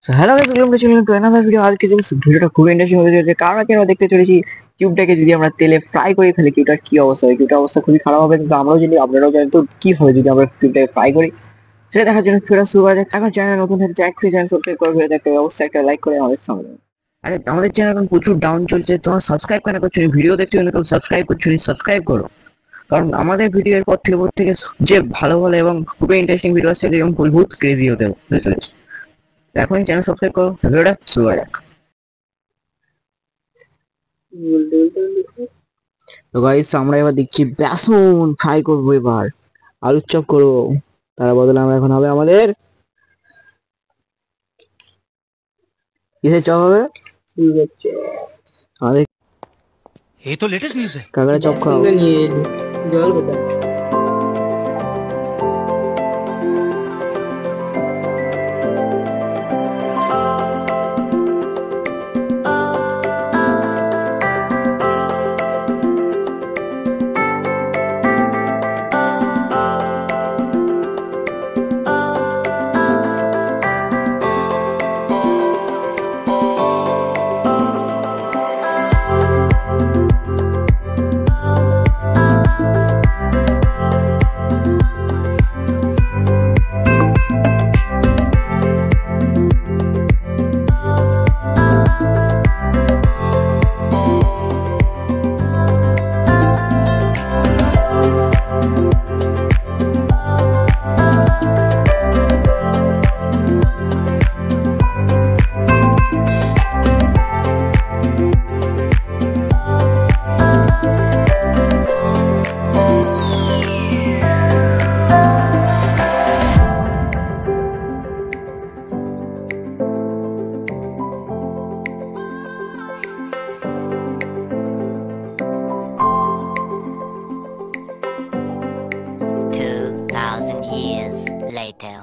So hello guys, welcome to another video. आज की ভিডিওটা খুব ইন্টারেস্টিং হতে চলেছে কারণ আজকে আমরা দেখতে চলেছি কিউবটাকে যদি আমরা তেলে ফ্রাই করি তাহলে কিউবটার কি অবস্থা হবে। কিউবটার অবস্থা খুবই খারাপ হবে, কিন্তু আমরাও যদি আপনারাও জানেন তো কি হবে যদি আমরা কিউবটাকে ফ্রাই করি। সেটা দেখার জন্য ভিডিওটা শুরু করা যাক। এখন চ্যানেল নতুন থাকলে চ্যানেল সাবস্ক্রাইব করে ভিডিও দেখতে অবশ্যই একটা লাইক করে আমাদের সঙ্গে থাকুন। আরে আমাদের চ্যানেল এখন প্রচুর ডাউন চলছে, তোমরা সাবস্ক্রাইব কেন করছো? ভিডিও দেখছো কিন্তু সাবস্ক্রাইব করছো না, সাবস্ক্রাইব করো। কারণ আমাদের ভিডিওর পর থেকে যে ভালো ভালো এবং খুবই ইন্টারেস্টিং ভিডিও আসছে এবং বহুত ক্রেজি হতে চলেছে। এখন চ্যানেল সাবস্ক্রাইব করো, ভিডিওটা শুরু করা যাক। তো গাইস আমরা এবার দেখছি বেসন ফ্রাই করবো, এবার আলুর চপ করবো। তার বদলে আমরা এখন হবে আমাদের কিসের চপ হবে? আমাদের ये तो लेटेस्ट न्यूज़ है। কাঁকড়া চপ খাও। জল কোথায়? Years later.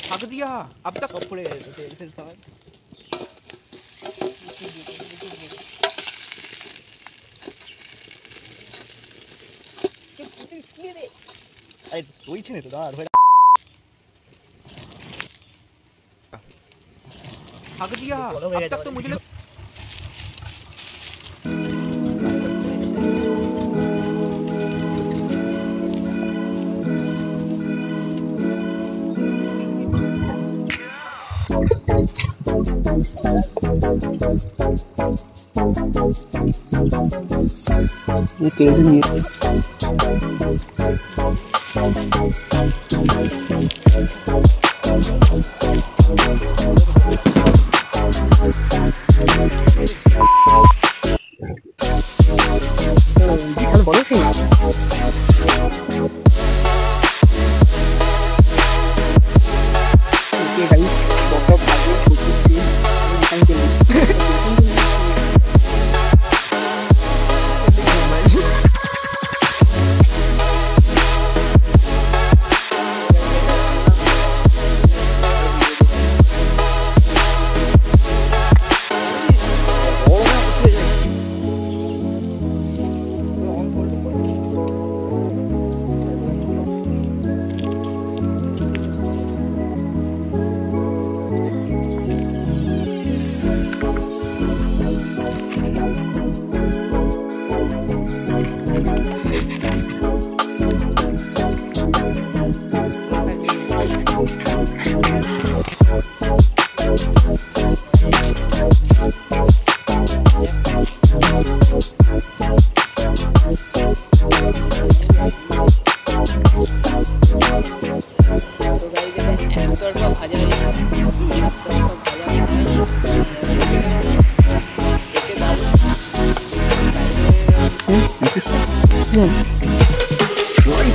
थक दिया अब तक कपड़े तेल फिर साथ अरे वही छे तो दार थक दिया अब तक तो मुझे ये कैसे नहीं বিশাল বড় ছিল। ये भाई बॉक्स भागे छोटी सी निकाल के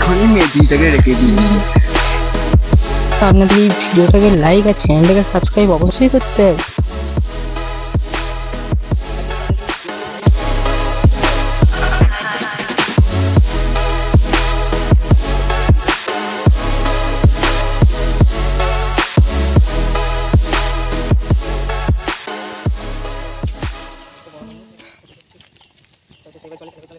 खाने में दी जगह रखेगी। আপনাদের এই ভিডিওটাকে লাইক আর চ্যানেলটাকে সাবস্ক্রাইব অবশ্যই করতে হবে। चल খুব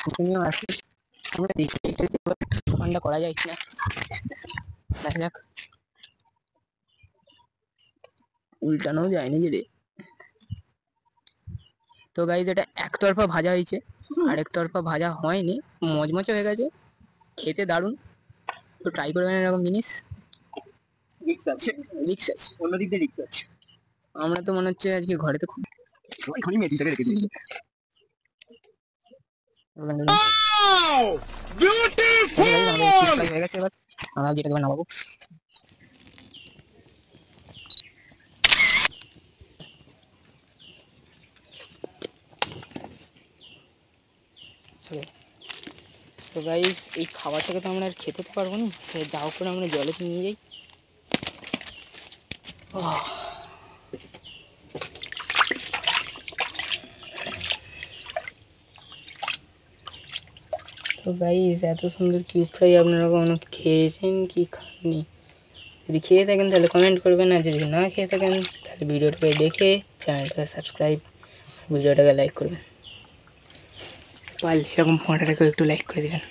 শোচনীয় আছে, আমরা দেখি এটা যে ঠান্ডা করা যায় কিনা, দেখা যাক। উল্টানো যায়নি যে রে। তো গাইজ এটা একতরফা ভাজা হয়েছে, আরেক তরফা ভাজা হয়নি, মচমচে হয়ে গেছে, খেতে দারুণ। তো ট্রাই করবেন এরকম জিনিস, রিক্স আছে, রিক্স আছে। অন্য দিক দিয়ে রিক্স আছে। আমরা তো মনে হচ্ছে আজকে ঘরে তো খুব এখনই মেথিটাকে রেখে দিই। হয়ে গেছে, এবার আমরা যেটাকে এবার নামাবো। তো গাইস এই খাবারটাকে তো আমরা আর খেতে তো পারবো না, যা হোক করে আমরা জলেতে নিয়ে যাই। তো গাইস এত সুন্দর কিউব ফ্রাই আপনারা কখনো খেয়েছেন কি খাননি? যদি খেয়ে থাকেন তাহলে কমেন্ট করবেন, আর যদি না খেয়ে থাকেন তাহলে ভিডিওটাকে দেখে চ্যানেলটাকে সাবস্ক্রাইব, ভিডিওটাকে লাইক করবেন। পারলে এরকম ফোঁটাটাকেও একটু লাইক করে দেবেন।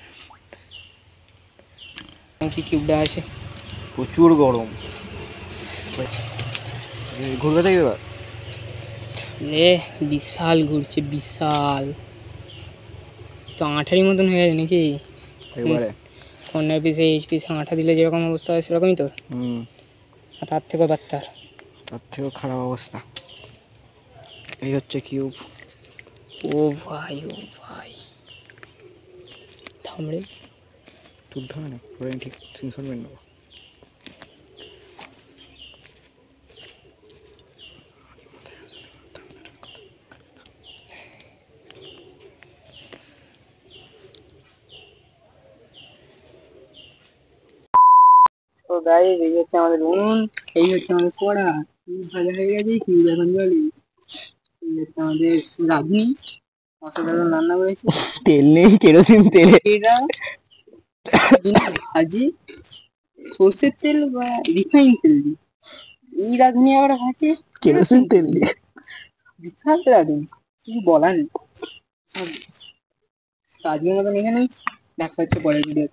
কি কিউবটা আছে, প্রচুর গরম, ঘুরবে তাই এবার। বিশাল ঘুরছে, বিশাল। তো আঠারই মতন হয়ে গেছে নাকি একবারে? কর্নার পিসে এইচ পিসে আঠা দিলে যেরকম অবস্থা হয় সেরকমই তো, আর তার থেকেও বাত্তার। তার থেকেও খারাপ অবস্থা। এই হচ্ছে কিউব। ও ভাই থামড়ে তুই ধরে না, পরে আমি ঠিক সিনসনমেন্ট নেবো। তো গাইস এই হচ্ছে আমাদের উনুন, এই হচ্ছে আমাদের কড়া, ভাজা হয়ে গেছে কি এখন জলে। এই হচ্ছে আমাদের রাঁধুনি, অসাধারণ রান্না করেছে। তেল নেই, কেরোসিন তেলে এটা ভাজি সর্ষের তেল বা রিফাইন তেল দিয়ে, এই রাঁধুনি আবার ভাজে কেরোসিন তেল দিয়ে। বিশাল রাঁধুনি, কিছু বলার নেই। সব আজকের মতন এখানেই, দেখা হচ্ছে পরের ভিডিও।